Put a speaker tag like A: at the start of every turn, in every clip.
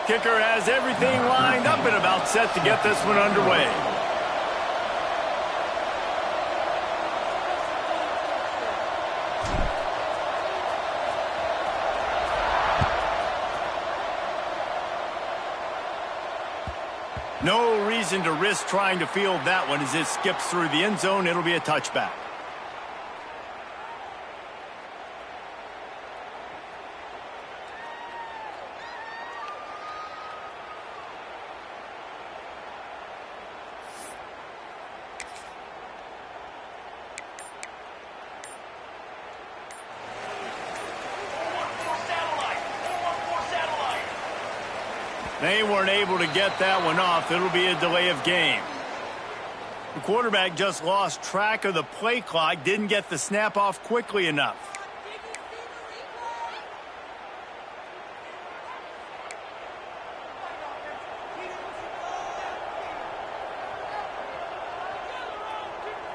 A: Kicker has everything lined up and about set to get this one underway. No reason to risk trying to field that one as it skips through the end zone. It'll be a touchback. They weren't able to get that one off. It'll be a delay of game. The quarterback just lost track of the play clock, didn't get the snap off quickly enough.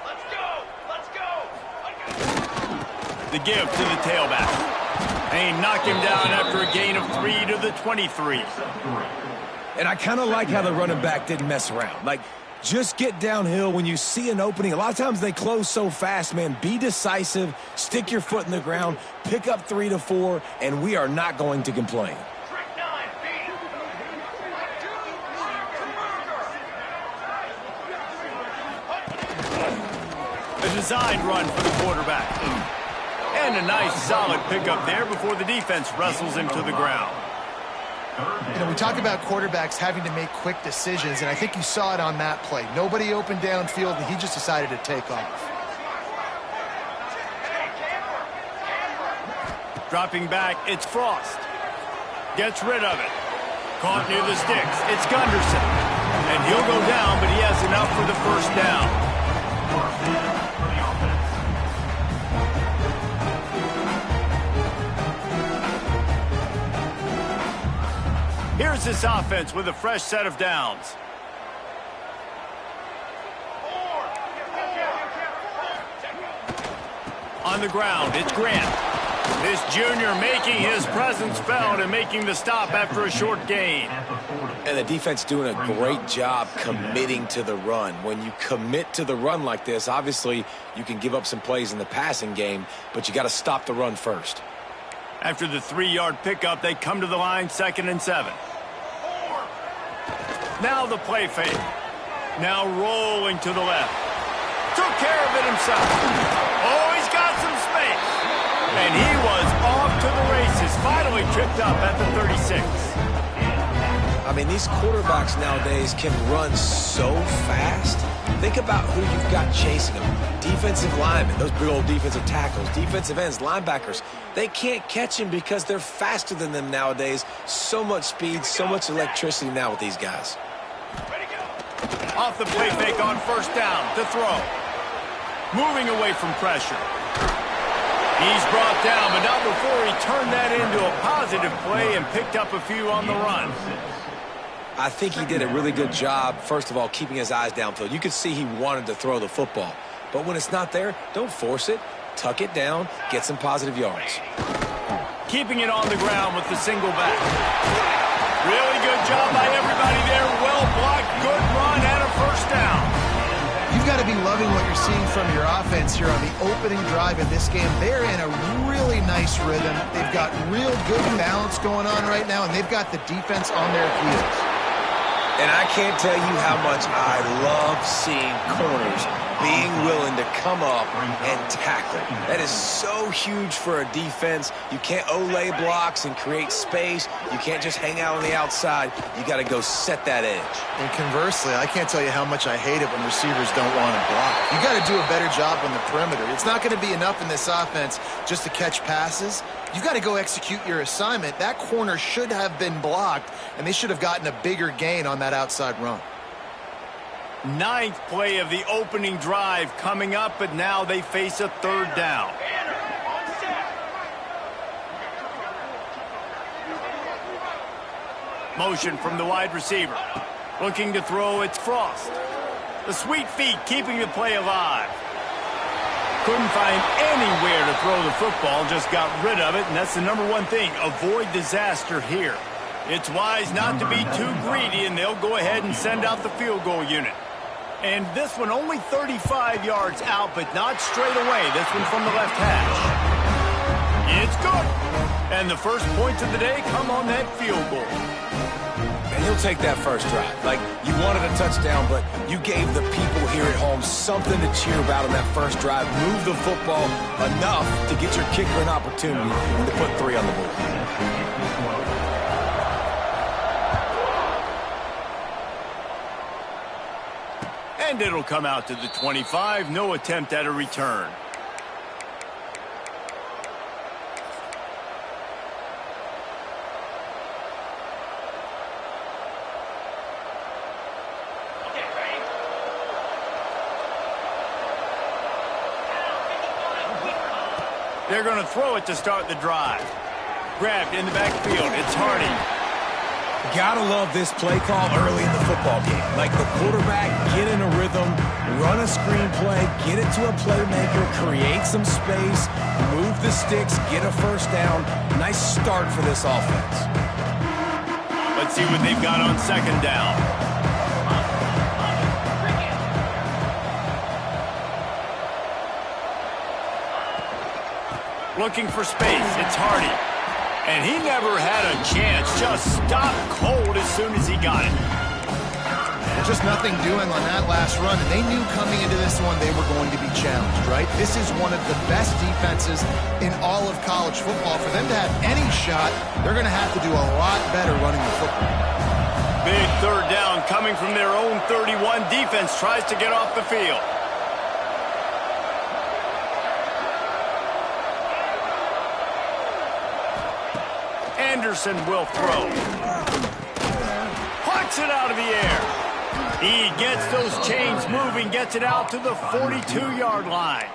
B: Let's go.
A: The give to the tailback. They knock him down after a gain of 3 to the 23.
C: And I kind of like how the running back didn't mess around. Like, just get downhill when you see an opening. A lot of times they close so fast, man. Be decisive, stick your foot in the ground, pick up 3 to 4, and we are not going to complain.
A: A designed run for the quarterback. And a nice solid pickup there before the defense wrestles him to the ground.
D: You know, we talk about quarterbacks having to make quick decisions, and I think you saw it on that play. Nobody opened downfield, and he just decided to take off.
A: Dropping back, it's Frost. Gets rid of it. Caught near the sticks. It's Gunderson. And he'll go down, but he has enough for the first down. Here's this offense with a fresh set of downs. On the ground, it's Grant. This junior making his presence felt and making the stop after a short gain.
C: And the defense doing a great job committing to the run. When you commit to the run like this, obviously you can give up some plays in the passing game, but you got to stop the run first.
A: After the 3-yard pickup, they come to the line, 2nd and 7. Now the play fake. Now rolling to the left. Took care of it himself. Oh, he's got some space. And he was off to the races. Finally tripped up at the 36.
C: I mean, these quarterbacks nowadays can run so fast. Think about who you've got chasing them. Defensive linemen, those big old defensive tackles, defensive ends, linebackers. They can't catch him because they're faster than them nowadays. So much speed, so much electricity now with these guys.
A: Off the play fake on first down to throw. Moving away from pressure. He's brought down, but not before he turned that into a positive play and picked up a few on the run.
C: I think he did a really good job, first of all, keeping his eyes downfield. You could see he wanted to throw the football. But when it's not there, don't force it. Tuck it down, get some positive yards.
A: Keeping it on the ground with the single back. Really good job by everybody there. Well blocked, good run, and a first down.
D: You've got to be loving what you're seeing from your offense here on the opening drive in this game. They're in a really nice rhythm. They've got real good balance going on right now, and they've got the defense on their heels.
C: And I can't tell you how much I love seeing corners being willing to come up and tackle. That is so huge for a defense. You can't olay blocks and create space. You can't just hang out on the outside. You got to go set that edge.
D: And conversely, I can't tell you how much I hate it when receivers don't want to block. You got to do a better job on the perimeter. It's not going to be enough in this offense just to catch passes. You got to go execute your assignment. That corner should have been blocked, and they should have gotten a bigger gain on that outside run.
A: 9th play of the opening drive coming up, but now they face a 3rd down. Motion from the wide receiver. Looking to throw, it's Frost. The sweet feet keeping the play alive. Couldn't find anywhere to throw the football, just got rid of it, and that's the #1 thing. Avoid disaster here. It's wise not to be too greedy, and they'll go ahead and send out the field goal unit. And this one only 35 yards out, but not straight away. This one from the left hash. It's good. And the first points of the day come on that field goal.
C: And he'll take that first drive. Like, you wanted a touchdown, but you gave the people here at home something to cheer about on that first drive. Move the football enough to get your kicker an opportunity and to put 3 on the board.
A: And it'll come out to the 25. No attempt at a return. They're going to throw it to start the drive. Grabbed in the backfield. It's Hardy.
C: Gotta love this play call early in the football game. Like, the quarterback, get in a rhythm, run a screen play, get it to a playmaker, create some space, move the sticks, get a first down. Nice start for this offense.
A: Let's see what they've got on second down. Looking for space. It's Hardy. And he never had a chance. Just stopped cold as soon as he got it.
D: Just nothing doing on that last run. And they knew coming into this one they were going to be challenged, right? This is one of the best defenses in all of college football. For them to have any shot, they're going to have to do a lot better running the football.
A: Big third down coming from their own 31. Defense tries to get off the field. Anderson will throw. Pucks it out of the air. He gets those chains moving, gets it out to the 42-yard line.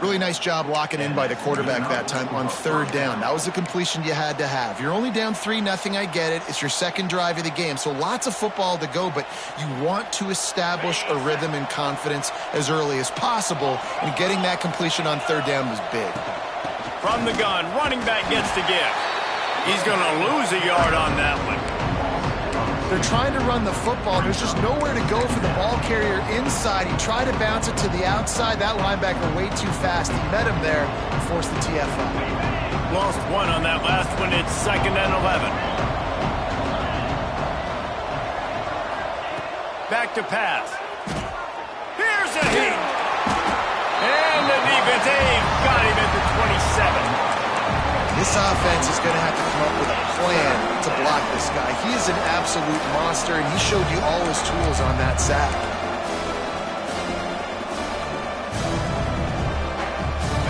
D: Really nice job locking in by the quarterback that time on third down. That was the completion you had to have. You're only down 3-0, I get it. It's your second drive of the game, so lots of football to go, but you want to establish a rhythm and confidence as early as possible, and getting that completion on third down was big.
A: From the gun, running back gets to give. He's going to lose a yard on that one.
D: They're trying to run the football. There's just nowhere to go for the ball carrier inside. He tried to bounce it to the outside. That linebacker way too fast. He met him there and forced the TFL.
A: Lost one on that last one. It's 2nd and 11. Back to pass. Here's a hit. And the defense got him at the 27.
D: This offense is going to have to come up with a plan to block this guy. He is an absolute monster, and he showed you all his tools on that sack.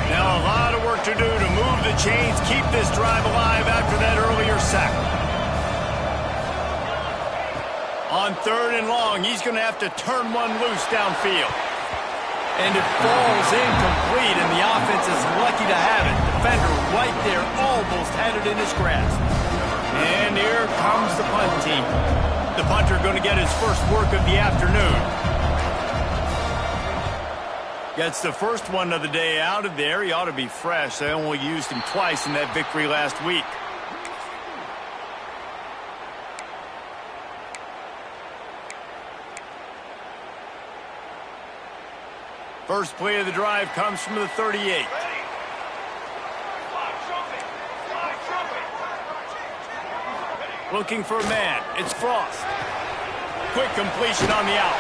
A: Now a lot of work to do to move the chains, keep this drive alive after that earlier sack. On 3rd and long, he's going to have to turn one loose downfield. And it falls incomplete, and the offense is lucky to have it. Defender right there almost had it in his grasp. And here comes the punt team. The punter going to get his first work of the afternoon. Gets the first one of the day out of there. He ought to be fresh. They only used him twice in that victory last week. First play of the drive comes from the 38. Looking for a man. It's Frost. Quick completion on the out.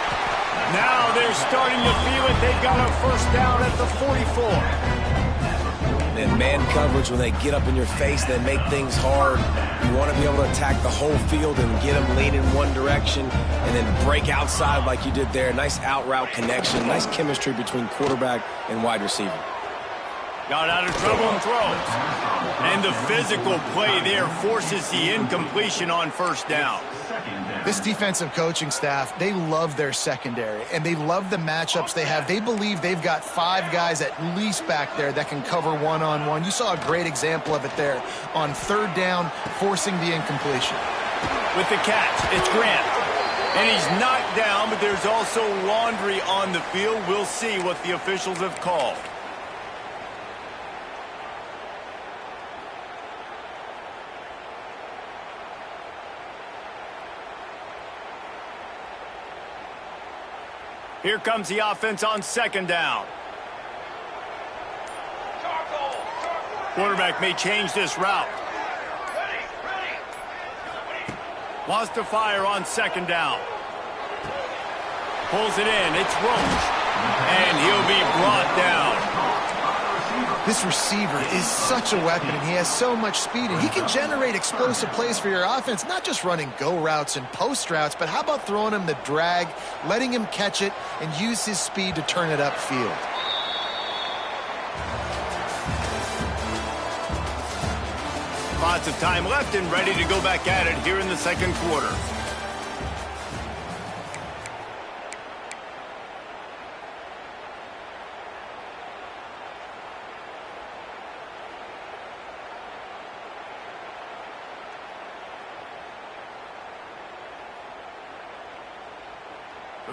A: Now they're starting to feel it. They've got a first down at the 44.
C: And man coverage, when they get up in your face, they make things hard. You want to be able to attack the whole field and get them leaning one direction and then break outside like you did there. Nice out route connection. Nice chemistry between quarterback and wide receiver.
A: Got out of trouble and throws. And the physical play there forces the incompletion on first down.
D: This defensive coaching staff, they love their secondary, and they love the matchups they have. They believe they've got 5 guys at least back there that can cover one-on-one. You saw a great example of it there on third down, forcing the incompletion.
A: With the catch, it's Grant. And he's knocked down, but there's also laundry on the field. We'll see what the officials have called. Here comes the offense on second down. Quarterback may change this route. Wants to fire on second down. Pulls it in. It's Roach. And he'll be brought down.
D: This receiver is such a weapon, and he has so much speed, and he can generate explosive plays for your offense, not just running go routes and post routes, but how about throwing him the drag, letting him catch it, and use his speed to turn it upfield.
A: Lots of time left and ready to go back at it here in the second quarter.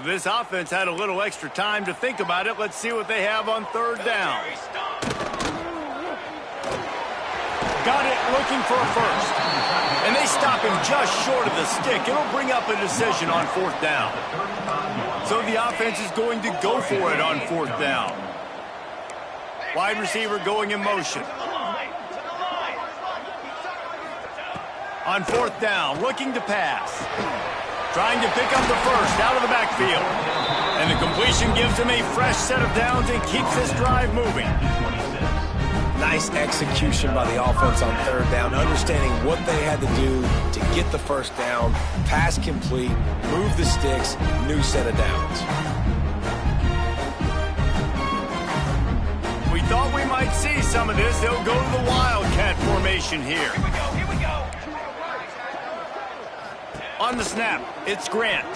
A: This offense had a little extra time to think about it. Let's see what they have on third down. Got it, looking for a first. And they stop him just short of the stick. It'll bring up a decision on fourth down. So the offense is going to go for it on fourth down. Wide receiver going in motion. On fourth down, looking to pass. Trying to pick up the first out of the backfield. And the completion gives him a fresh set of downs and keeps this drive moving.
C: Nice execution by the offense on third down, understanding what they had to do to get the first down, pass complete, move the sticks, new set of downs.
A: We thought we might see some of this. They'll go to the Wildcat formation here.
B: Here we go.
A: On the snap, it's Grant.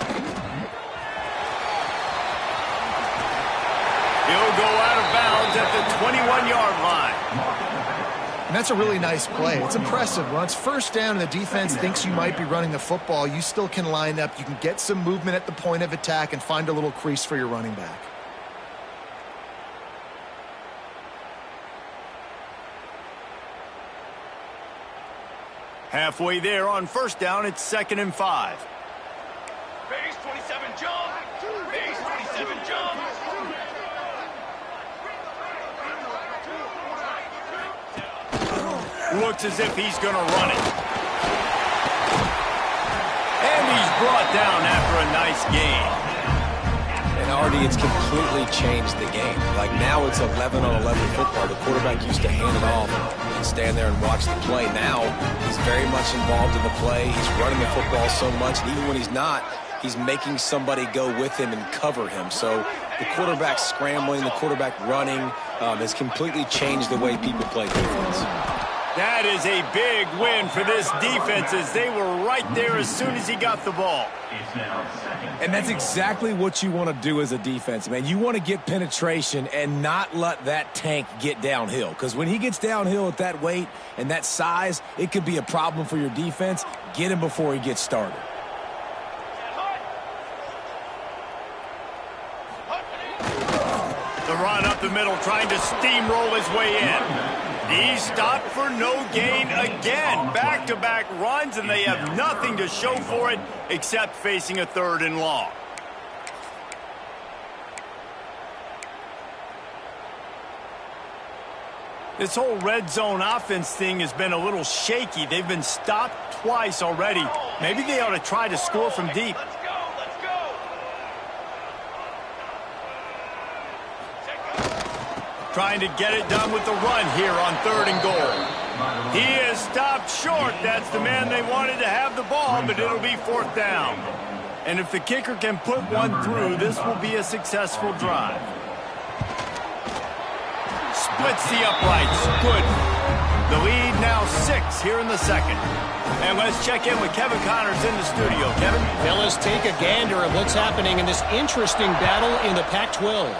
A: He'll go out of bounds at the 21-yard line.
D: And that's a really nice play. It's impressive. Once first down and the defense thinks you might be running the football, you still can line up. You can get some movement at the point of attack and find a little crease for your running back.
A: Halfway there on first down, it's 2nd and 5.
B: Base 27 jump. Base 27 jump.
A: Looks as if he's going to run it. And he's brought down after a nice gain.
C: And Artie, it's completely changed the game. Like now it's 11-on-11 football. The quarterback used to hand it off and stand there and watch the play. Now he's very much involved in the play. He's running the football so much, and even when he's not, he's making somebody go with him and cover him. So the quarterback scrambling, the quarterback running has completely changed the way people play defense.
A: That is a big win for this defense as they were right there as soon as he got the ball.
E: And that's exactly what you want to do as a defense, man. You want to get penetration and not let that tank get downhill. Because when he gets downhill at that weight and that size, it could be a problem for your defense. Get him before he gets started.
A: The run up the middle, trying to steamroll his way in. He's stopped for no gain again. Back-to-back runs, and they have nothing to show for it except facing a 3rd and long. This whole red zone offense thing has been a little shaky. They've been stopped twice already. Maybe they ought to try to score from deep.
B: Let's go.
A: Trying to get it done with the run here on 3rd and goal. He is stopped short. That's the man they wanted to have the ball, but it'll be 4th down. And if the kicker can put one through, this will be a successful drive. Splits the uprights. Good. The lead now 6 here in the second. And let's check in with Kevin Connors in the studio. Kevin?
F: Now let's take a gander at what's happening in this interesting battle in the Pac-12.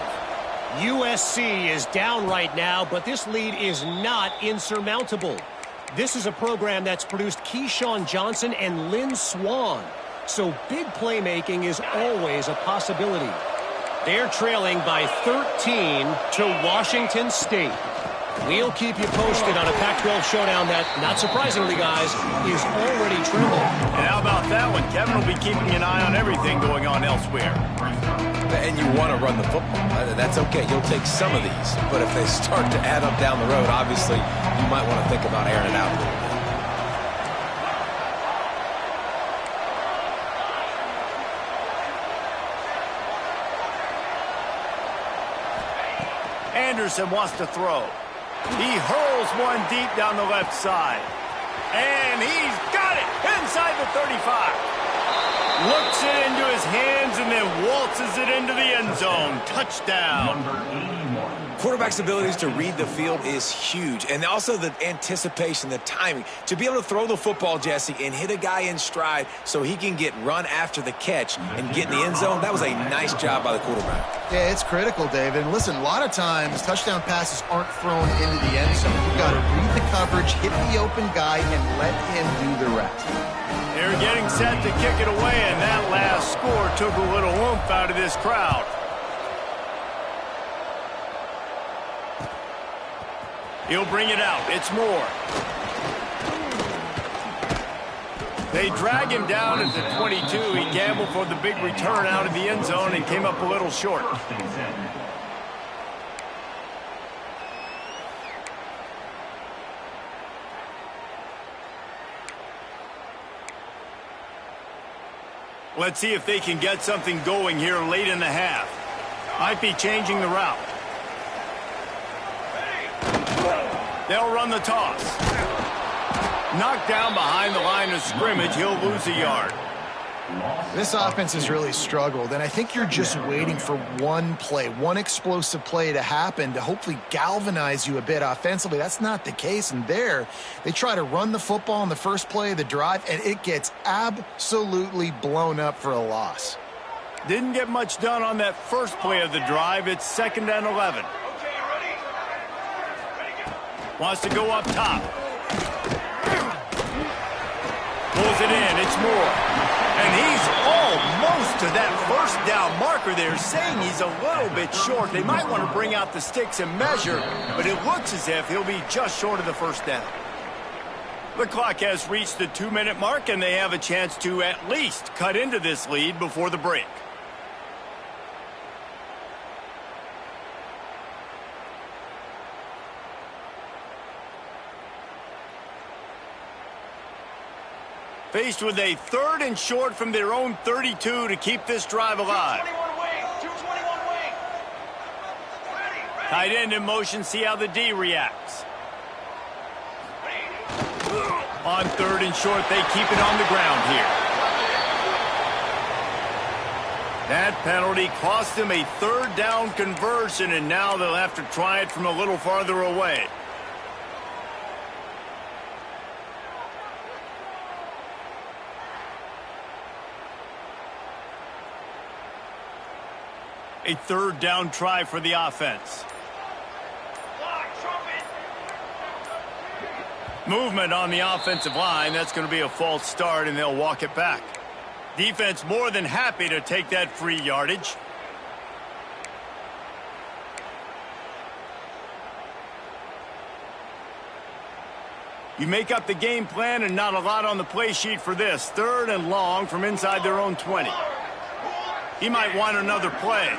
F: USC is down right now, but this lead is not insurmountable. This is a program that's produced Keyshawn Johnson and Lynn Swann, so big playmaking is always a possibility. They're trailing by 13 to Washington State. We'll keep you posted on a Pac-12 showdown that, not surprisingly, guys, is already trembling.
A: And how about that one? Kevin will be keeping an eye on everything going on elsewhere.
C: and you want to run the football. That's okay. You'll take some of these. But if they start to add up down the road, obviously, you might want to think about airing it out a little bit.
A: Anderson wants to throw. He hurls one deep down the left side. And he's got it inside the 35. Looks it into his hands and then waltzes it into the end zone. Touchdown.
C: Quarterback's abilities to read the field is huge. And also the anticipation, the timing. To be able to throw the football, Jesse, and hit a guy in stride so he can get run after the catch and get in the end zone, that was a nice job by the quarterback.
D: Yeah, it's critical, David. And listen, a lot of times touchdown passes aren't thrown into the end zone. You've got to read the coverage, hit the open guy, and let him do the rest.
A: They're getting set to kick it away, and that last score took a little oomph out of this crowd. He'll bring it out. It's Moore. They drag him down at the 22. He gambled for the big return out of the end zone and came up a little short. Let's see if they can get something going here late in the half. Might be changing the route. They'll run the toss. Knocked down behind the line of scrimmage, he'll lose a yard.
D: This offense has really struggled, and I think you're just waiting for one play, one explosive play to happen to hopefully galvanize you a bit offensively. That's not the case, and there, they try to run the football in the first play of the drive, and it gets absolutely blown up for a loss.
A: Didn't get much done on that first play of the drive. It's 2nd and 11. Wants to go up top. Pulls it in. It's Moore. And he's almost to that first down marker there, saying he's a little bit short. They might want to bring out the sticks and measure, but it looks as if he'll be just short of the first down. The clock has reached the 2-minute mark, and they have a chance to at least cut into this lead before the break. Faced with a 3rd and short from their own 32 to keep this drive alive.
B: 221 wing.
A: Tight end in motion, see how the D reacts. On 3rd and short, they keep it on the ground here. That penalty cost them a 3rd down conversion, and now they'll have to try it from a little farther away. A 3rd down try for the offense. Movement on the offensive line. That's going to be a false start, and they'll walk it back. Defense more than happy to take that free yardage. You make up the game plan and not a lot on the play sheet for this. 3rd and long from inside their own 20. He might want another play.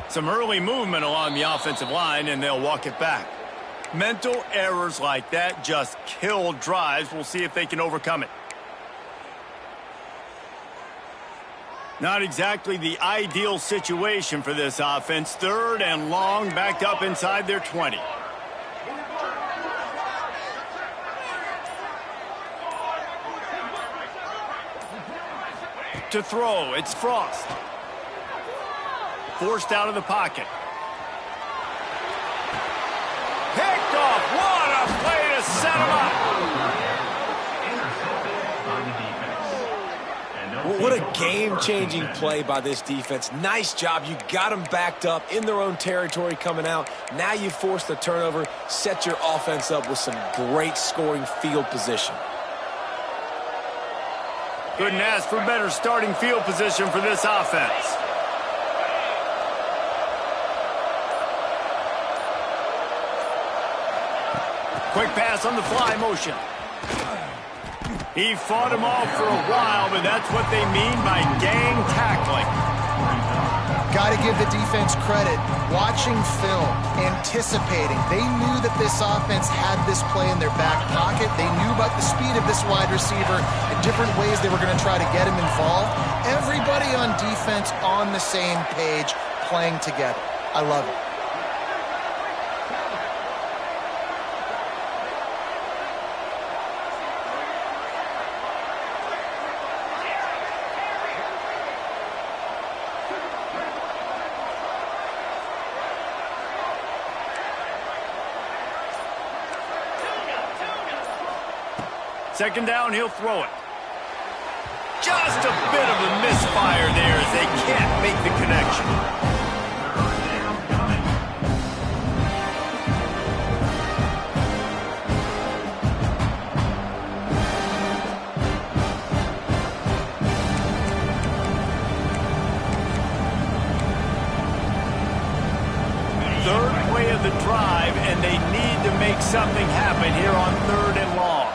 A: Some early movement along the offensive line, and they'll walk it back. Mental errors like that just kill drives. We'll see if they can overcome it. Not exactly the ideal situation for this offense. 3rd and long, backed up inside their 20. To throw, it's Frost. Forced out of the pocket. Picked off. What a play to set him up.
C: What a game-changing play by this defense. Nice job. You got them backed up in their own territory coming out. Now you force the turnover, set your offense up with some great scoring field position.
A: Couldn't ask for better starting field position for this offense. Quick pass on the fly motion. He fought him off for a while, but that's what they mean by gang tackling.
D: Got to give the defense credit. Watching film, anticipating. They knew that this offense had this play in their back pocket. They knew about the speed of this wide receiver and different ways they were going to try to get him involved. Everybody on defense on the same page, playing together. I love it.
A: Second down, he'll throw it. Just a bit of a misfire there as they can't make the connection. Third play of the drive, and they need to make something happen here on 3rd and long.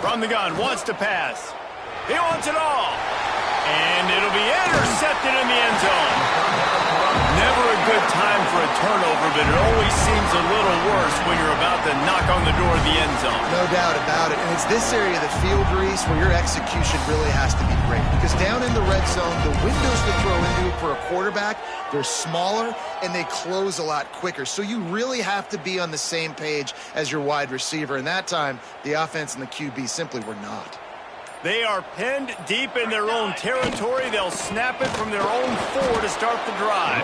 A: From the gun, wants to pass. He wants it all. And it'll be intercepted in the end zone. Never a good time for a turnover, but it always seems a little worse when you're about to knock on the door of the end zone.
D: No doubt about it. And it's this area of the field, Reese, where your execution really has to be great. Because down in the red zone, the windows to throw into for a quarterback, they're smaller and they close a lot quicker. So you really have to be on the same page as your wide receiver. And that time, the offense and the QB simply were not.
A: They are pinned deep in their own territory. They'll snap it from their own 4 to start the drive.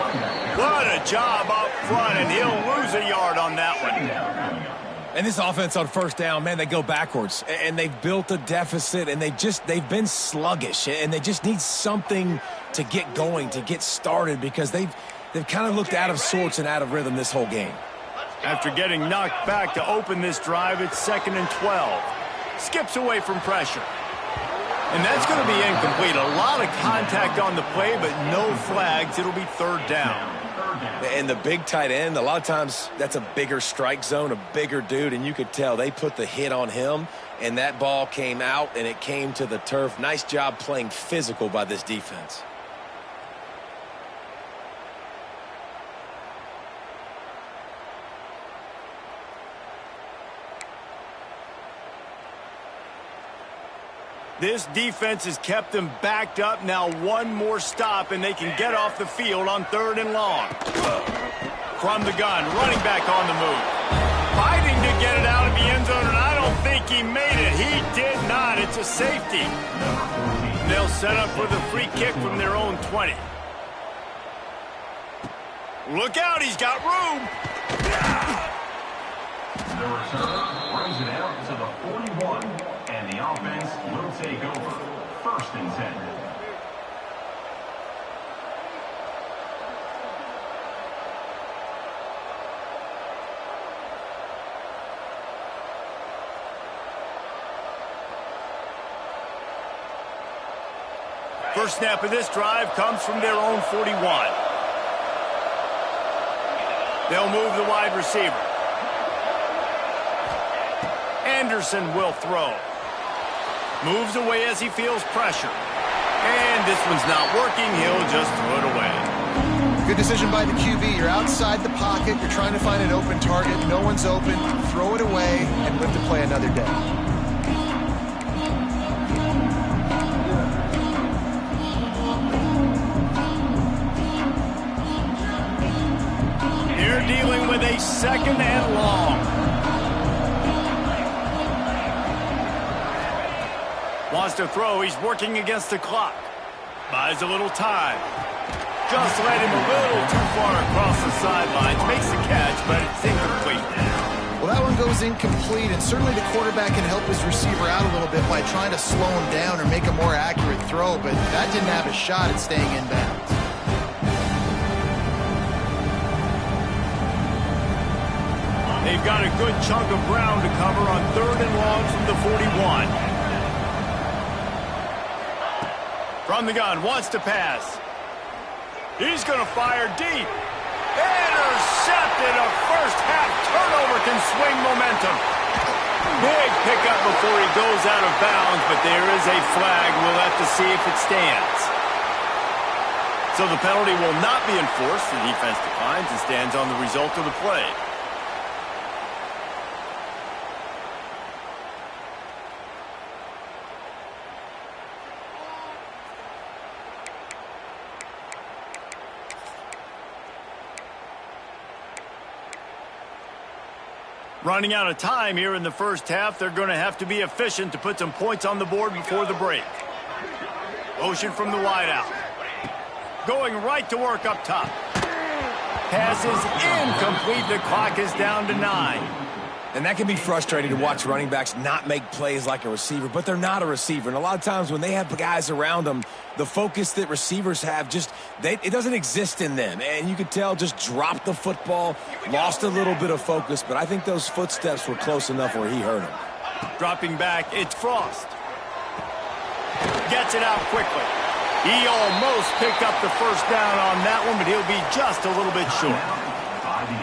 A: What a job up front, and he'll lose a yard on that one.
E: And this offense on 1st down, man, they go backwards. And they've built a deficit, and they've been sluggish. And they just need something to get going, to get started, because they've kind of looked out of sorts and out of rhythm this whole game.
A: After getting knocked back to open this drive, it's 2nd and 12. Skips away from pressure. And that's going to be incomplete. A lot of contact on the play, but no flags. It'll be 3rd down.
E: And the big tight end, a lot of times that's a bigger strike zone, a bigger dude, and you could tell they put the hit on him, and that ball came out, and it came to the turf. Nice job playing physical by this defense.
A: This defense has kept them backed up. Now one more stop, and they can get off the field on 3rd and long. From the gun, running back on the move. Fighting to get it out of the end zone, and I don't think he made it. He did not. It's a safety. They'll set up for the free kick from their own 20. Look out, he's got room.
G: The return brings it out to the 41. And the offense will take over. 1st and 10.
A: First snap of this drive comes from their own 41. They'll move the wide receiver. Anderson will throw. Moves away as he feels pressure. And this one's not working. He'll just throw it away.
D: Good decision by the QB. You're outside the pocket. You're trying to find an open target. No one's open. Throw it away and live to play another day.
A: They're dealing with a 2nd and long. Wants to throw. He's working against the clock. Buys a little time. Just led him a little too far across the sidelines. Makes the catch, but it's incomplete.
D: Well, that one goes incomplete, and certainly the quarterback can help his receiver out a little bit by trying to slow him down or make a more accurate throw, but that didn't have a shot at staying in bounds.
A: They've got a good chunk of ground to cover on 3rd and long from the 41. From the gun, wants to pass. He's going to fire deep. Intercepted. A first-half turnover can swing momentum. Big pickup before he goes out of bounds, but there is a flag. We'll have to see if it stands. So the penalty will not be enforced. The defense declines and stands on the result of the play. Running out of time here in the first half. They're going to have to be efficient to put some points on the board before the break. Motion from the wideout. Going right to work up top. Pass is incomplete. The clock is down to 9.
E: And that can be frustrating to watch running backs not make plays like a receiver, but they're not a receiver. And a lot of times when they have guys around them, the focus that receivers have it doesn't exist in them. And you could tell just dropped the football, lost a little bit of focus, but I think those footsteps were close enough where he hurt him.
A: Dropping back, it's Frost. Gets it out quickly. He almost picked up the first down on that one, but he'll be just a little bit short.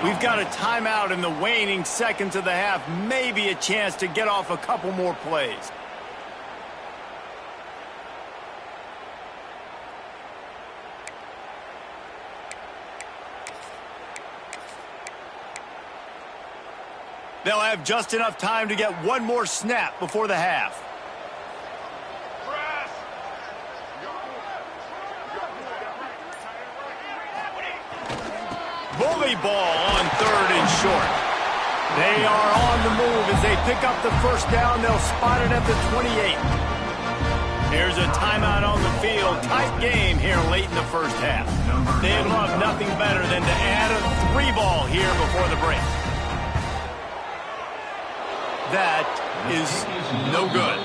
A: We've got a timeout in the waning seconds of the half. Maybe a chance to get off a couple more plays. They'll have just enough time to get one more snap before the half. Bully ball on 3rd and short. They are on the move as they pick up the first down. They'll spot it at the 28. Here's a timeout on the field. Tight game here late in the first half. They'd love nothing better than to add a 3-ball here before the break. That is no good.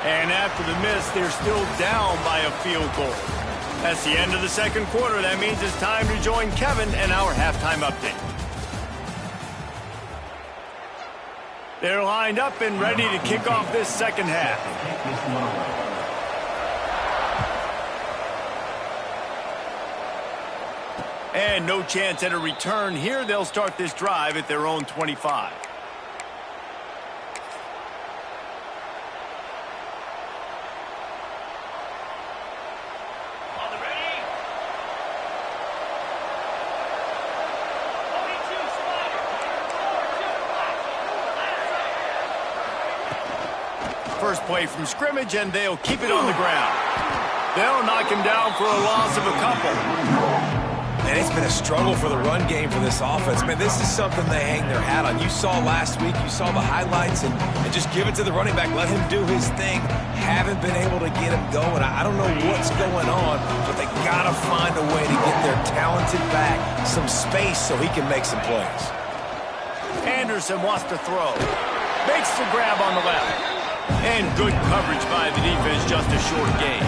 A: And after the miss, they're still down by a field goal. That's the end of the second quarter. That means it's time to join Kevin and our halftime update. They're lined up and ready to kick off this second half. And no chance at a return here. They'll start this drive at their own 25. First play from scrimmage, and they'll keep it on the ground. They'll knock him down for a loss of a couple.
E: And it's been a struggle for the run game for this offense. Man, this is something they hang their hat on. You saw last week, you saw the highlights, and just give it to the running back. Let him do his thing. Haven't been able to get him going. I don't know what's going on, but they got to find a way to get their talented back some space so he can make some plays.
A: Anderson wants to throw. Makes the grab on the left. And good coverage by the defense, just a short gain.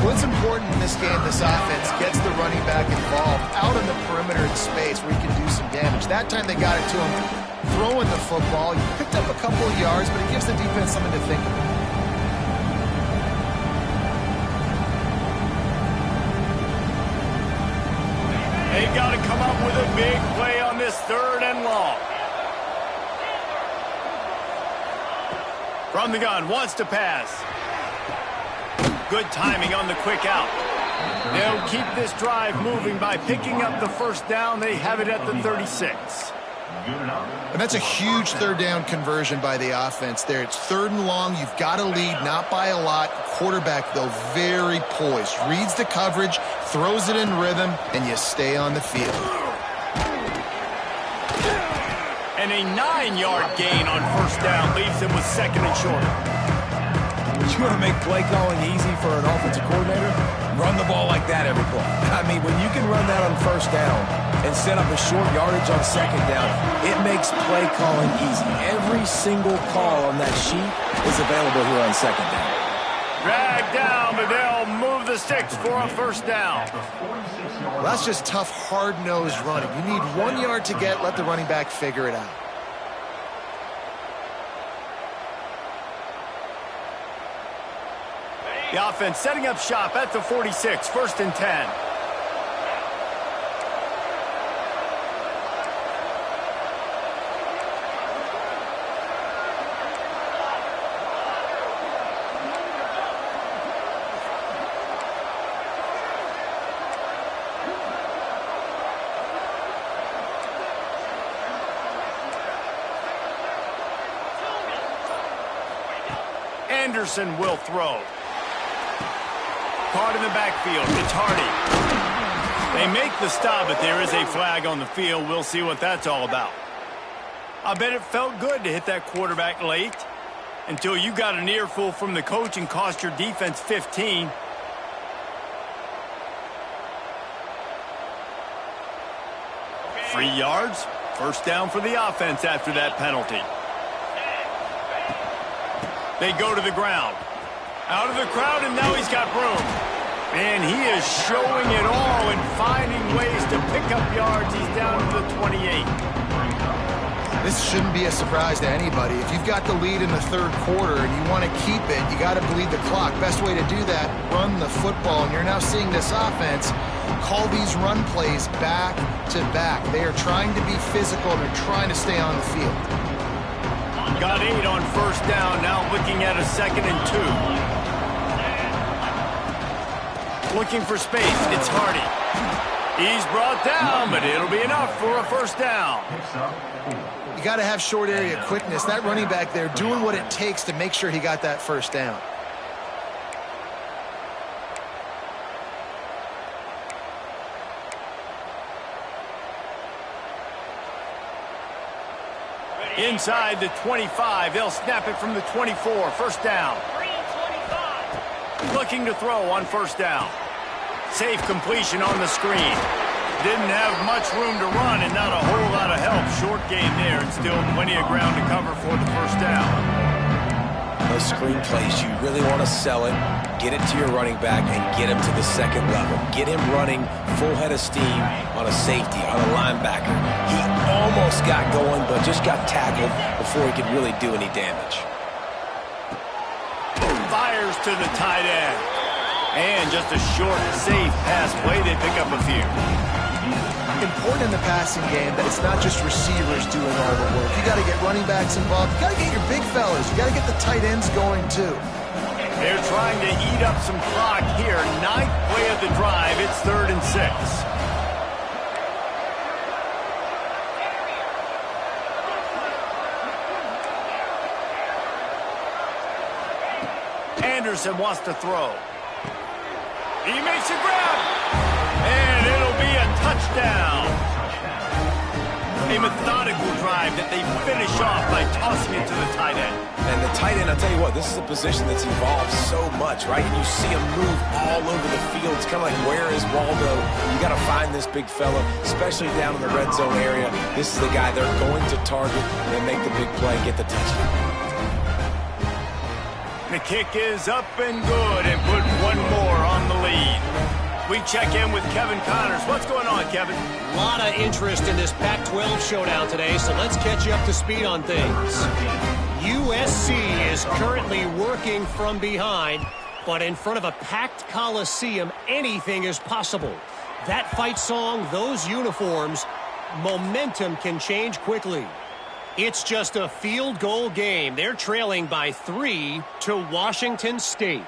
D: What's important in this game, this offense gets the running back involved out on the perimeter in space where he can do some damage. That time they got it to him throwing the football. He picked up a couple of yards, but it gives the defense something to think about.
A: They've got to come up with a big play on this 3rd and long. From the gun, wants to pass. Good timing on the quick out. They'll keep this drive moving by picking up the first down. They have it at the 36.
D: And that's a huge 3rd down conversion by the offense there. It's 3rd and long. You've got to lead, not by a lot. Quarterback, though, very poised. Reads the coverage, throws it in rhythm, and you stay on the field.
A: And a 9-yard gain on first down leaves them with 2nd and short.
E: You want to make play calling easy for an offensive coordinator? Run the ball like that every play. I mean, when you can run that on first down and set up a short yardage on 2nd down, it makes play calling easy. Every single call on that sheet is available here on 2nd down.
A: Dragged down, but they'll move the sticks for a first down.
D: Well, that's just tough, hard-nosed running. You need 1 yard to get, let the running back figure it out.
A: The offense setting up shop at the 46, 1st and 10. Anderson will throw. Caught in the backfield. It's Hardy. They make the stop, but there is a flag on the field. We'll see what that's all about. I bet it felt good to hit that quarterback late until you got an earful from the coach and cost your defense 15. Free yards. First down for the offense after that penalty. They go to the ground. Out of the crowd, and now he's got room. And he is showing it all and finding ways to pick up yards. He's down to the 28.
D: This shouldn't be a surprise to anybody. If you've got the lead in the third quarter and you want to keep it, you got to bleed the clock. Best way to do that, run the football. And you're now seeing this offense call these run plays back to back. They are trying to be physical, and they're trying to stay on the field.
A: Got 8 on first down, now looking at a 2nd and 2. Looking for space, it's Hardy. He's brought down, but it'll be enough for a first down.
D: You got to have short area quickness. That running back there doing what it takes to make sure he got that first down.
A: Inside the 25, they'll snap it from the 24. First down. Looking to throw on first down. Safe completion on the screen. Didn't have much room to run and not a whole lot of help. Short gain there and still plenty of ground to cover for the first down.
C: Those screen plays, you really want to sell it, get it to your running back, and get him to the second level. Get him running full head of steam on a safety, on a linebacker. He almost got going, but just got tackled before he could really do any damage.
A: Fires to the tight end. And just a short, safe pass play. They pick up a few.
D: Important in the passing game that it's not just receivers doing all the work. You got to get running backs involved. You got to get your big fellas. You got to get the tight ends going too.
A: They're trying to eat up some clock here. 9th play of the drive. It's 3rd and 6. Anderson wants to throw. He makes a grab. And it'll be a touchdown. A methodical drive that they finish off by tossing it to the tight end.
C: And the tight end, I'll tell you what, this is a position that's evolved so much, right? And you see him move all over the field. It's kind of like, where is Waldo? You got to find this big fella, especially down in the red zone area. This is the guy they're going to target and make the big play, get the touchdown.
A: The kick is up and good, and put one more on the lead. We check in with Kevin Connors. What's going on, Kevin?
F: A lot of interest in this Pac-12 showdown today, so let's catch you up to speed on things. USC is currently working from behind, but in front of a packed Coliseum, anything is possible. That fight song, those uniforms, momentum can change quickly. It's just a field goal game. They're trailing by 3 to Washington State.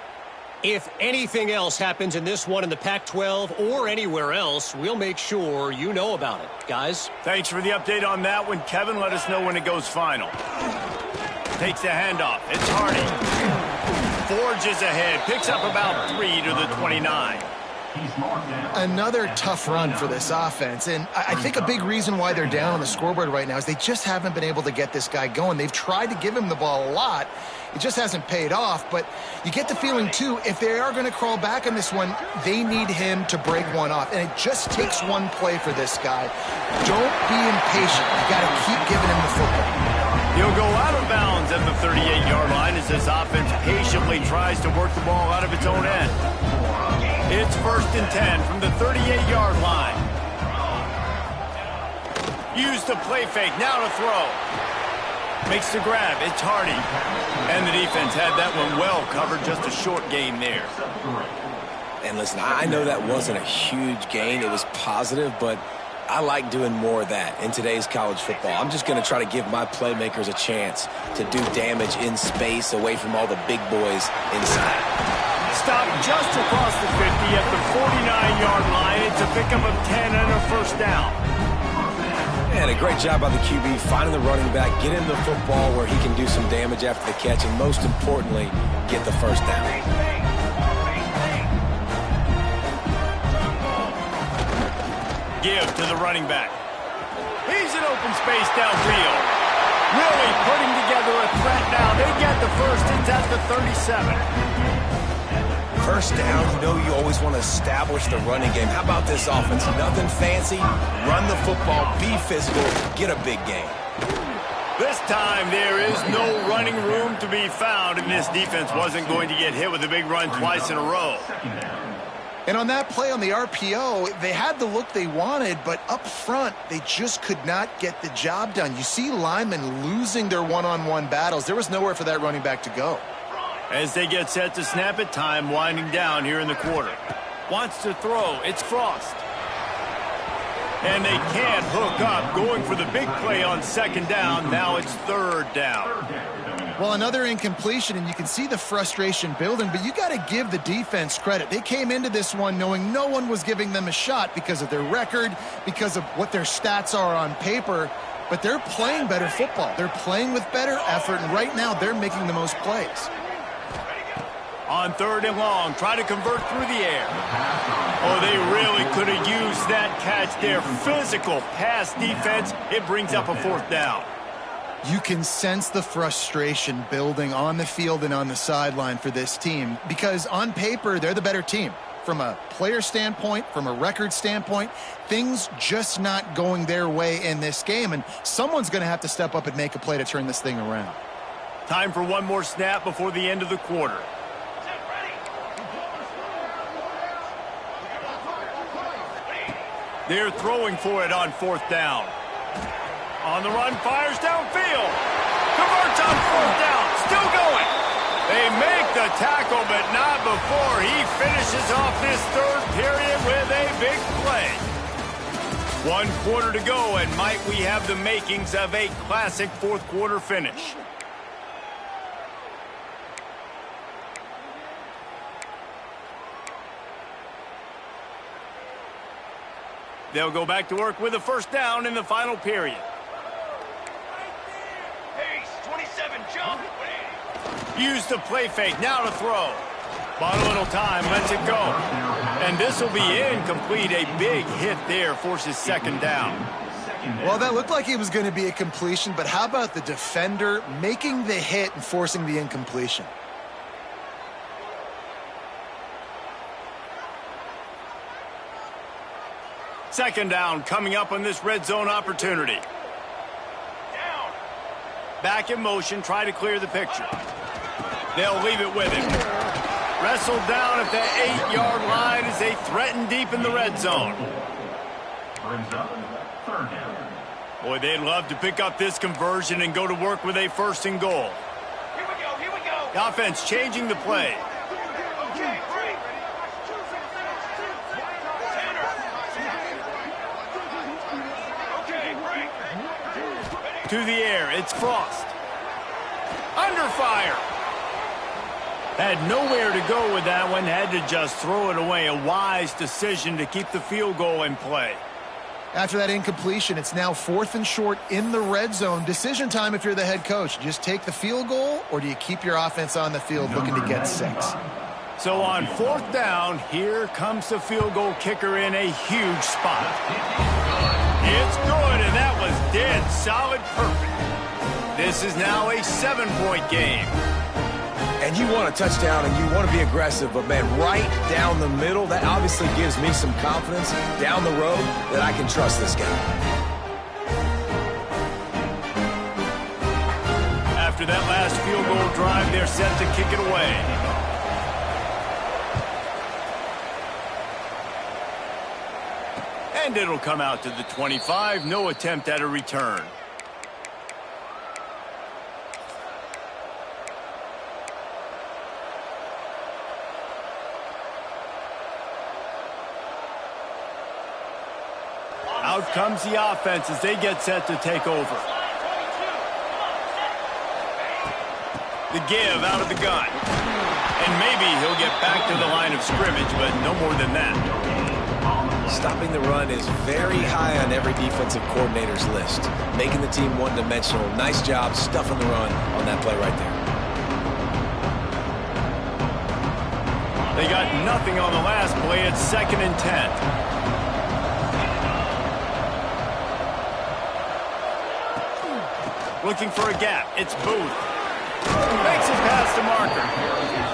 F: If anything else happens in this one in the Pac-12 or anywhere else, we'll make sure you know about it. Guys?
A: Thanks for the update on that one, Kevin. Let us know when it goes final. Takes the handoff. It's Hardy. Forges ahead. Picks up about 3 to the 29.
D: Another tough run for this offense, and I think a big reason why they're down on the scoreboard right now is they just haven't been able to get this guy going. They've tried to give him the ball a lot. It just hasn't paid off, but you get the feeling, too, if they are going to crawl back on this one, they need him to break one off, and it just takes one play for this guy. Don't be impatient. You got to keep giving him the football.
A: He'll go out of bounds at the 38-yard line as this offense patiently tries to work the ball out of its own end. It's 1st and 10 from the 38-yard line. Use the play fake, now to throw. Makes the grab, it's Hardy. And the defense had that one well covered, just a short gain there.
C: And listen, I know that wasn't a huge gain. It was positive, but I like doing more of that in today's college football. I'm just going to try to give my playmakers a chance to do damage in space away from all the big boys inside.
A: Stop just across the 50 at the 49-yard line. It's a pickup of 10 and a first down.
C: And a great job by the QB finding the running back, getting the football where he can do some damage after the catch, and most importantly, get the first down.
A: Give to the running back. He's in open space downfield. Really putting together a threat now. They get the first. It's at the 37.
C: First down, you know you always want to establish the running game. How about this offense? Nothing fancy. Run the football, be physical, get a big gain.
A: This time there is no running room to be found, and this defense wasn't going to get hit with a big run twice in a row.
D: And on that play on the RPO, they had the look they wanted, but up front, they just could not get the job done. You see linemen losing their one-on-one battles. There was nowhere for that running back to go.
A: As they get set to snap it, time winding down here in the quarter. Wants to throw. It's Frost. And they can't hook up. Going for the big play on second down. Now it's third down.
D: Well, another incompletion, and you can see the frustration building, but you got to give the defense credit. They came into this one knowing no one was giving them a shot because of their record, because of what their stats are on paper, but they're playing better football. They're playing with better effort, and right now they're making the most plays.
A: On third and long, try to convert through the air. Oh, they really could have used that catch there. Physical pass defense. It brings up a fourth down.
D: You can sense the frustration building on the field and on the sideline for this team because on paper, they're the better team. From a player standpoint, from a record standpoint, things just not going their way in this game, and someone's going to have to step up and make a play to turn this thing around.
A: Time for one more snap before the end of the quarter. They're throwing for it on fourth down. On the run, fires downfield. Converts on fourth down. Still going. They make the tackle, but not before he finishes off this third period with a big play. 1 quarter to go, and might we have the makings of a classic fourth quarter finish. They'll go back to work with a first down in the final period.
B: Pace, 27, jump.
A: Use the play fake, now to throw. Bought a little time, lets it go. And this will be incomplete. A big hit there forces second down.
D: Well, that looked like it was going to be a completion, but how about the defender making the hit and forcing the incompletion?
A: Second down coming up on this red zone opportunity.
B: Down.
A: Back in motion, try to clear the picture. They'll leave it with him. Wrestled down at the 8-yard line as they threaten deep in the red zone.
G: Brings up third down.
A: Boy, they'd love to pick up this conversion and go to work with a first and goal.
B: Here we go, here we go.
A: The offense changing the play.
B: Okay, break. Okay, break.
A: To the air, it's Frost. Under fire. Had nowhere to go with that one, had to just throw it away. A wise decision to keep the field goal in play.
D: After that incompletion, it's now 4th and short in the red zone. Decision time if you're the head coach. Just take the field goal, or do you keep your offense on the field looking to get 6?
A: So on fourth down, here comes the field goal kicker in a huge spot. It's good, and that was dead solid perfect. This is now a 7-point game.
C: And you want a touchdown and you want to be aggressive, but man, right down the middle, that obviously gives me some confidence down the road that I can trust this guy.
A: After that last field goal drive, they're set to kick it away. And it'll come out to the 25. No attempt at a return. Out comes the offense as they get set to take over. The give out of the gun. And maybe he'll get back to the line of scrimmage, but no more than that.
C: Stopping the run is very high on every defensive coordinator's list. Making the team one-dimensional. Nice job stuffing the run on that play right there.
A: They got nothing on the last play. It's 2nd and 10. Looking for a gap. It's Booth. Makes it past the marker.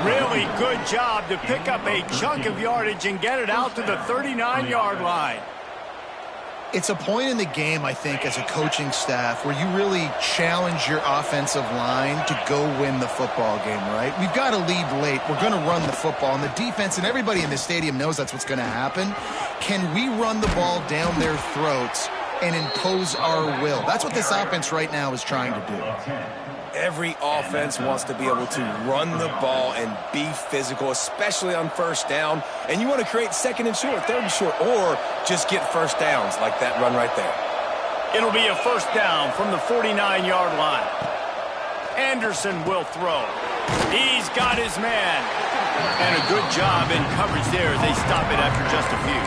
A: Really good job to pick up a chunk of yardage and get it out to the 39-yard line.
D: It's a point in the game, I think, as a coaching staff where you really challenge your offensive line to go win the football game, right? We've got to lead late. We're going to run the football. And the defense and everybody in the stadium knows that's what's going to happen. Can we run the ball down their throats and impose our will? That's what this offense right now is trying to do.
C: Every offense wants to be able to run the ball and be physical, especially on first down. And you want to create 2nd and short, 3rd and short, or just get first downs like that run right there.
A: It'll be a first down from the 49-yard line. Anderson will throw. He's got his man. And a good job in coverage there as they stop it after just a few.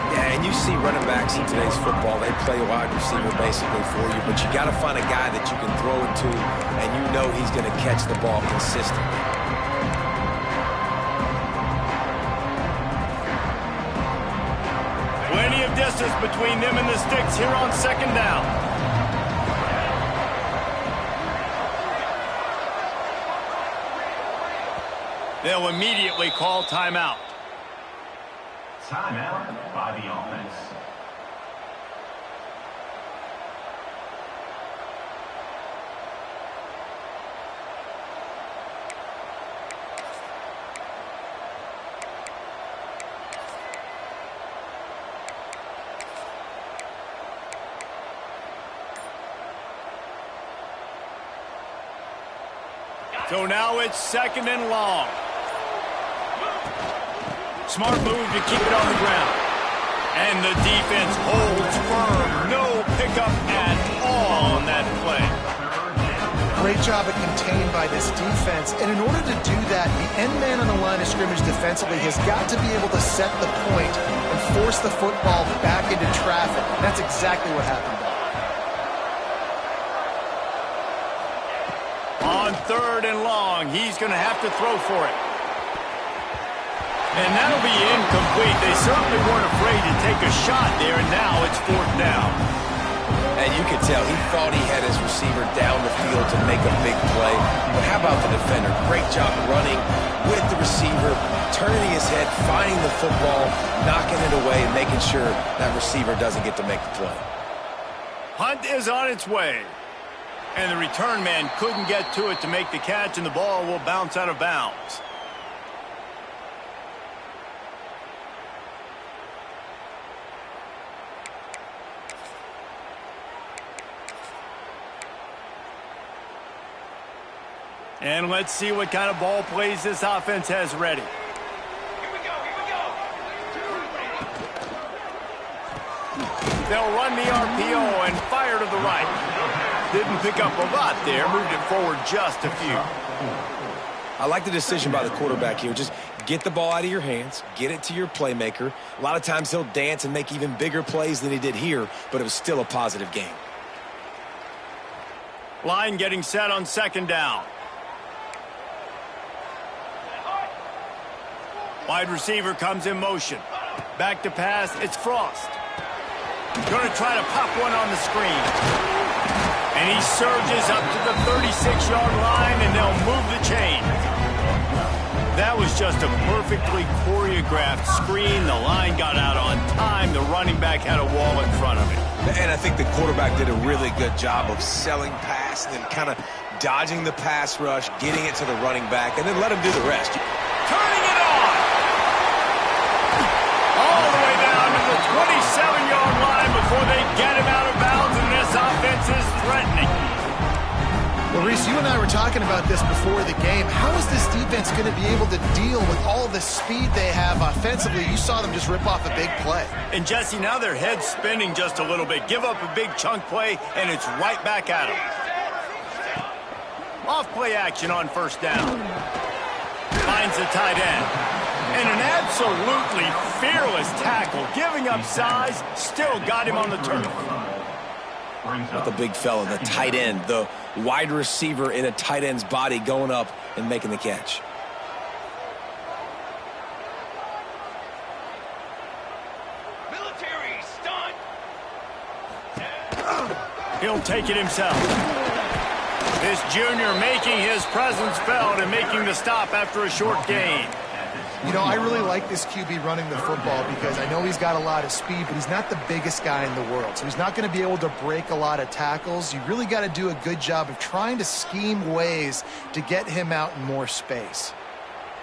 C: Yeah, and you see running backs in today's football, they play wide receiver basically for you, but you got to find a guy that you can throw it to, and you know he's going to catch the ball consistently.
A: Plenty of distance between them and the sticks here on 2nd down. They'll immediately call timeout.
G: Timeout by the offense.
A: So now it's 2nd and long. Smart move to keep it on the ground. And the defense holds firm. No pickup at all on that play.
D: Great job at contained by this defense. And in order to do that, the end man on the line of scrimmage defensively has got to be able to set the point and force the football back into traffic. And that's exactly what happened.
A: On 3rd and long, he's going to have to throw for it. And that'll be incomplete. They certainly weren't afraid to take a shot there, and now it's 4th down.
C: And you could tell he thought he had his receiver down the field to make a big play. But how about the defender? Great job running with the receiver, turning his head, finding the football, knocking it away, and making sure that receiver doesn't get to make the play.
A: Punt is on its way. And the return man couldn't get to it to make the catch, and the ball will bounce out of bounds. And let's see what kind of ball plays this offense has ready.
B: Here we go, here we go.
A: They'll run the RPO and fire to the right. Didn't pick up a lot there, moved it forward just a few.
C: I like the decision by the quarterback here. Just get the ball out of your hands, get it to your playmaker. A lot of times he'll dance and make even bigger plays than he did here, but it was still a positive game.
A: Line getting set on 2nd down. Wide receiver comes in motion. Back to pass, it's Frost. Going to try to pop one on the screen. And he surges up to the 36-yard line, and they'll move the chain. That was just a perfectly choreographed screen. The line got out on time. The running back had a wall in front of it.
C: And I think the quarterback did a really good job of selling pass and then kind of dodging the pass rush, getting it to the running back, and then let him do the rest.
A: Turning it on! All the way down to the 27-yard line before they get him out of bounds, and this offense is threatening.
D: Well, Reese, you and I were talking about this before the game. How is this defense going to be able to deal with all the speed they have offensively? You saw them just rip off a big play.
A: And, Jesse, now their head's spinning just a little bit. Give up a big chunk play, and it's right back at them. Off play action on 1st down. Finds the tight end. And an absolutely fearless tackle, giving up size, still got him on the turf.
E: With the big fella, the tight end, the wide receiver in a tight end's body going up and making the catch.
B: Military stunt.
A: He'll take it himself. This junior making his presence felt and making the stop after a short gain.
D: You know, I really like this QB running the football because I know he's got a lot of speed, but he's not the biggest guy in the world. So he's not going to be able to break a lot of tackles. You really got to do a good job of trying to scheme ways to get him out in more space.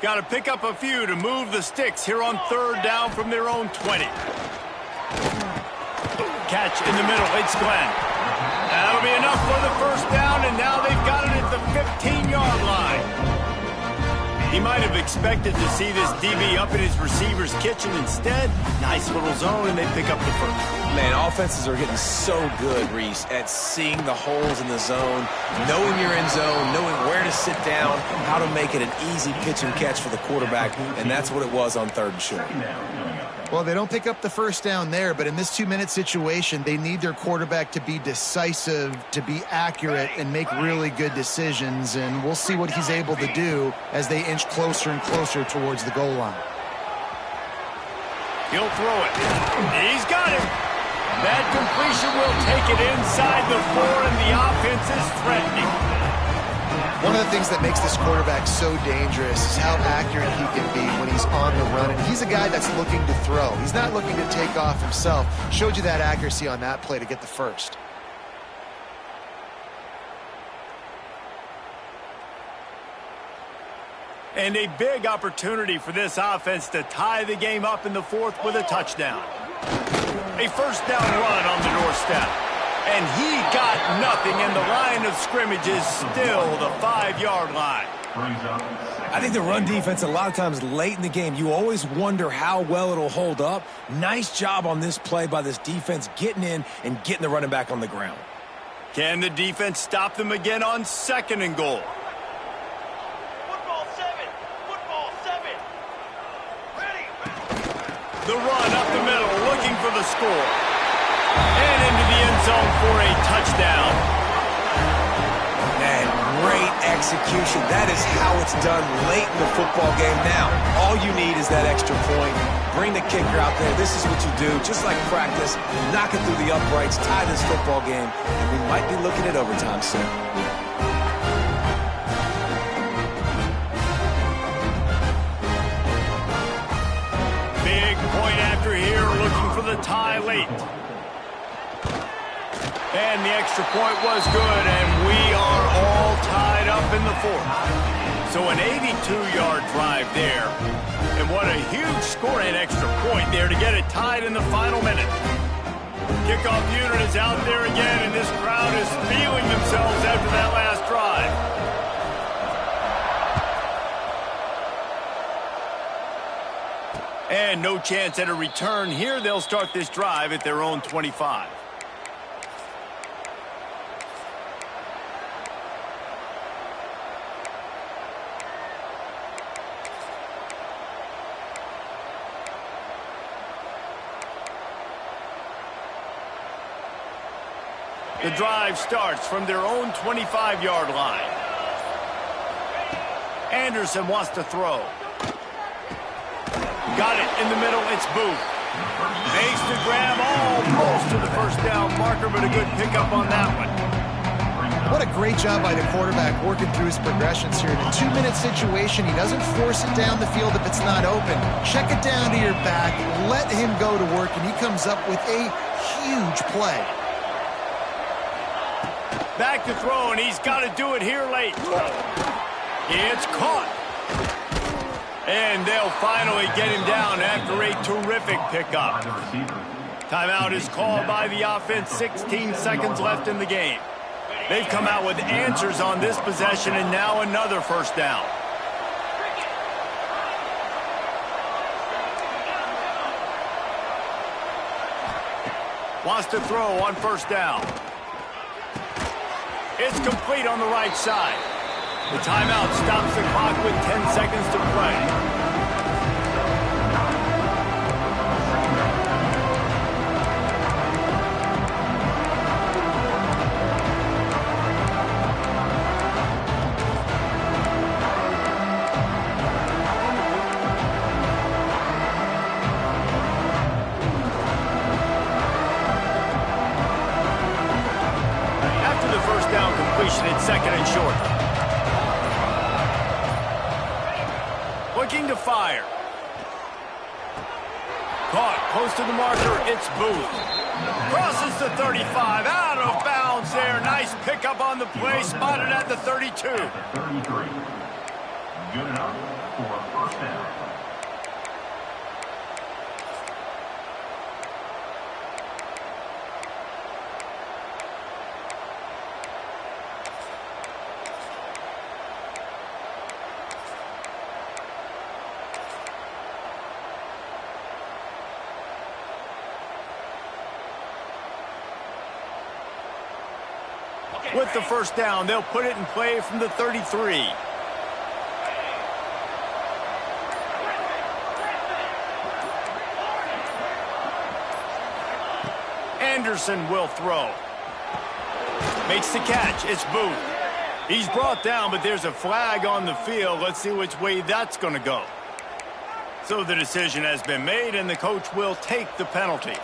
A: Got to pick up a few to move the sticks here on third down from their own 20. Catch in the middle. It's Glenn. That'll be enough for the first down, and now they've got it at the 15-yard line. He might have expected to see this DB up in his receiver's kitchen. Instead, nice little zone, and they pick up the first.
E: Man, offenses are getting so good, Reese, at seeing the holes in the zone, knowing your end zone, knowing where to sit down, how to make it an easy pitch and catch for the quarterback, and that's what it was on third and short.
D: Well, they don't pick up the first down there, but in this 2-minute situation, they need their quarterback to be decisive, to be accurate, and make really good decisions, and we'll see what he's able to do as they inch closer and closer towards the goal line.
A: He'll throw it. He's got it. That completion will take it inside the 4, and the offense is threatening.
D: One of the things that makes this quarterback so dangerous is how accurate he can be when he's on the run. And he's a guy that's looking to throw. He's not looking to take off himself. Showed you that accuracy on that play to get the first.
A: And a big opportunity for this offense to tie the game up in the fourth with a touchdown. A first down run on the doorstep. And he got nothing, and the line of scrimmage is still the 5-yard line.
E: I think the run defense, a lot of times late in the game, you always wonder how well it'll hold up. Nice job on this play by this defense, getting in and getting the running back on the ground.
A: Can the defense stop them again on second and goal?
B: Football 7. Football 7. Ready.
A: The run up the middle, looking for the score. And into the end zone for a touchdown.
E: Man, great execution. That is how it's done late in the football game. Now, all you need is that extra point. Bring the kicker out there. This is what you do. Just like practice, knock it through the uprights, tie this football game, and we might be looking at overtime soon.
A: Big point after here, looking for the tie late. And the extra point was good, and we are all tied up in the fourth. So an 82-yard drive there. And what a huge score and extra point there to get it tied in the final minute. Kickoff unit is out there again, and this crowd is feeling themselves after that last drive. And no chance at a return here. They'll start this drive at their own 25. The drive starts from their own 25-yard line. Anderson wants to throw. Got it in the middle. It's Booth. Makes the grab almost to the first down marker, but a good pickup on that one.
D: What a great job by the quarterback working through his progressions here. In a 2-minute situation, he doesn't force it down the field if it's not open. Check it down to your back, let him go to work, and he comes up with a huge play.
A: Back to throw, and he's got to do it here late. It's caught. And they'll finally get him down after a terrific pickup. Timeout is called by the offense. 16 seconds left in the game. They've come out with answers on this possession, and now another first down. Wants to throw on first down. It's complete on the right side. The timeout stops the clock with 10 seconds to play. Looking to fire. Caught close to the marker. It's Booth. Crosses the 35. Out of bounds there. Nice pickup on the play. Spotted at the 32.
G: At the 33. Good enough for a first down.
A: With the first down, they'll put it in play from the 33. Anderson will throw. Makes the catch. It's Booth. He's brought down, but there's a flag on the field. Let's see which way that's going to go. So the decision has been made, and the coach will take the penalty.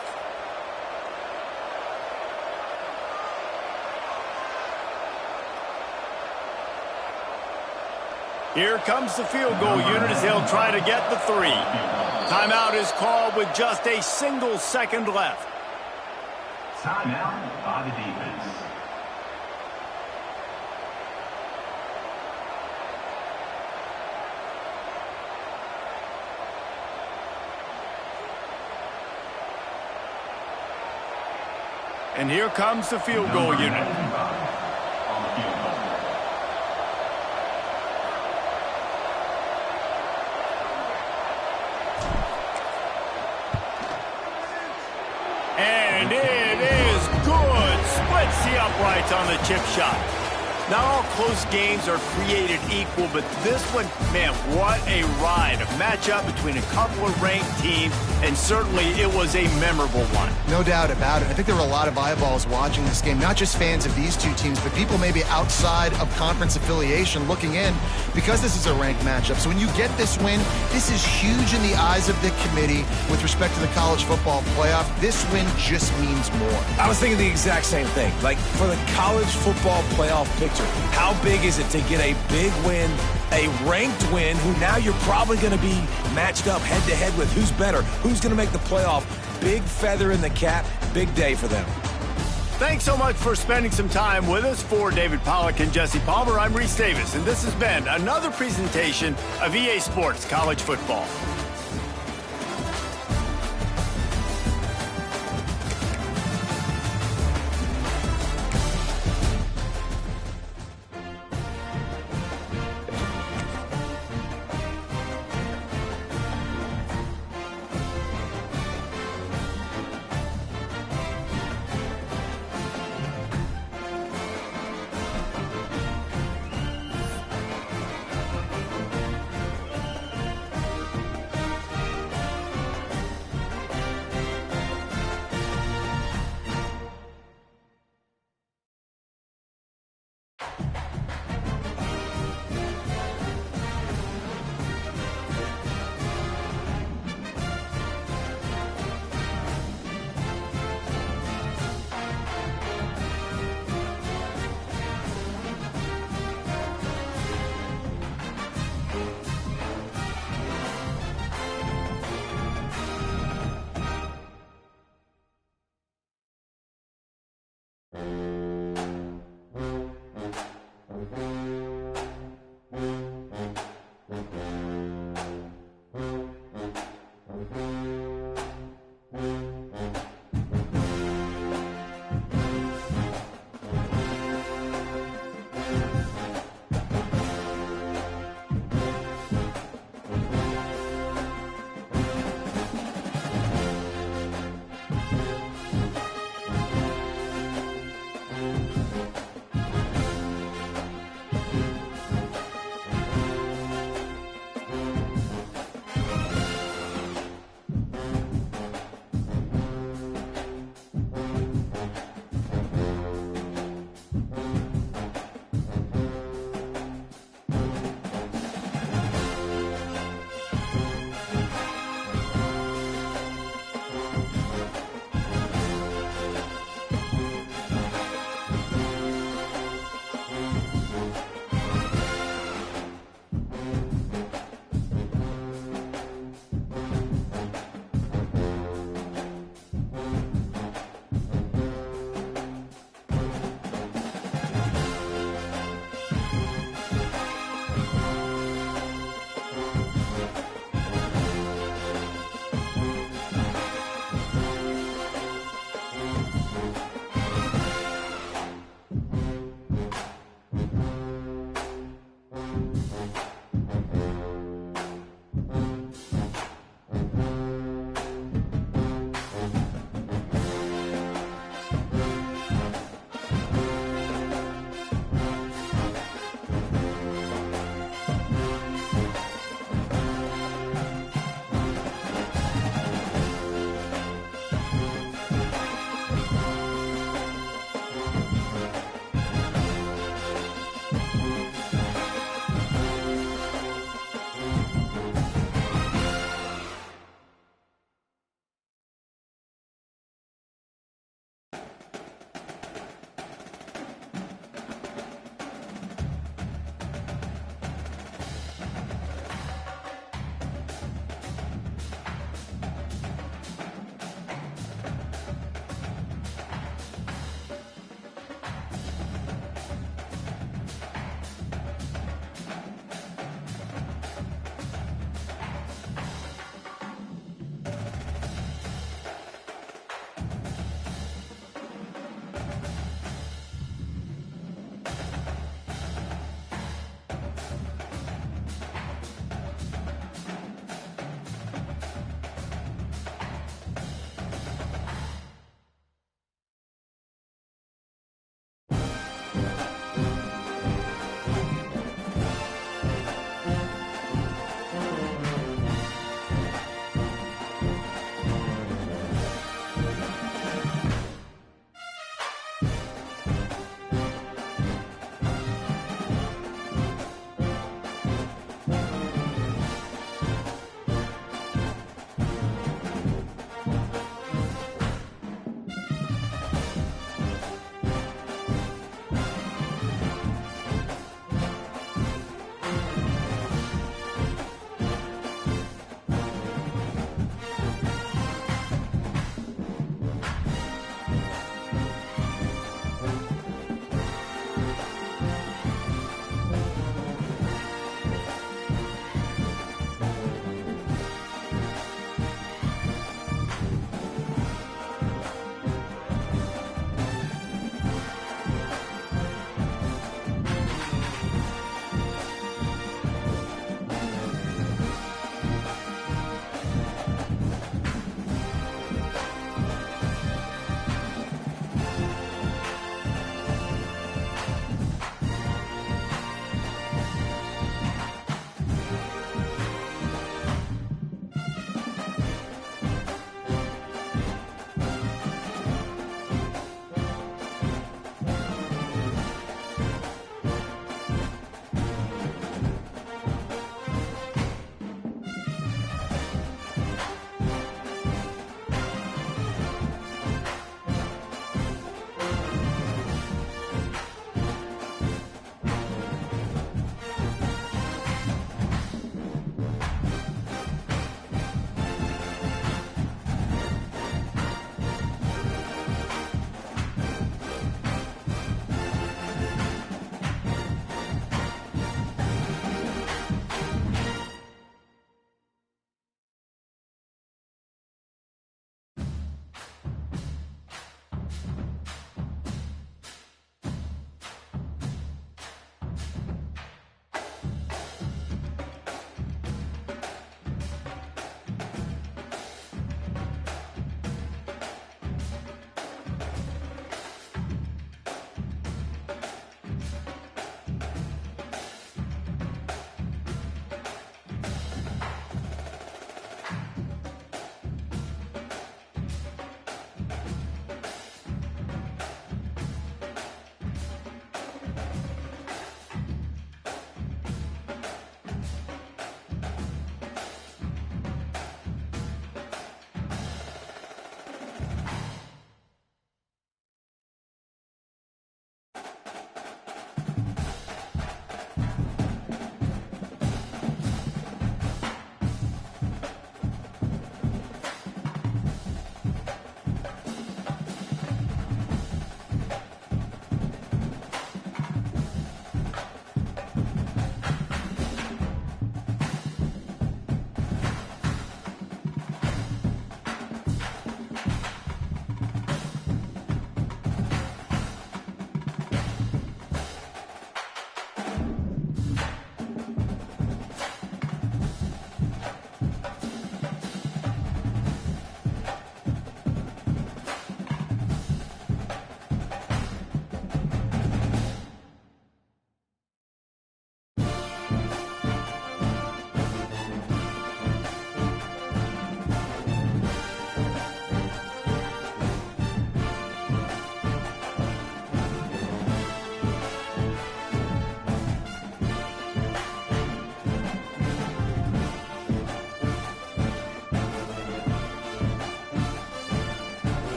A: Here comes the field goal unit as they'll try to get the 3. Timeout is called with just a single second left.
G: Timeout by the defense.
A: And here comes the field goal unit. And it is good. Splits the uprights on the chip shot. Not all close games are created equal, but this one, man, what a ride. A matchup between a couple of ranked teams, and certainly it was a memorable one.
D: No doubt about it. I think there were a lot of eyeballs watching this game, not just fans of these two teams, but people maybe outside of conference affiliation looking in because this is a ranked matchup. So when you get this win, this is huge in the eyes of the committee with respect to the college football playoff. This win just means more.
E: I was thinking the exact same thing. Like, for the college football playoff picture, how big is it to get a big win, a ranked win, who now you're probably going to be matched up head-to-head with who's better, who's going to make the playoff. Big feather in the cap, big day for them.
A: Thanks so much for spending some time with us. For David Pollack and Jesse Palmer, I'm Reese Davis, and this has been another presentation of EA Sports College Football.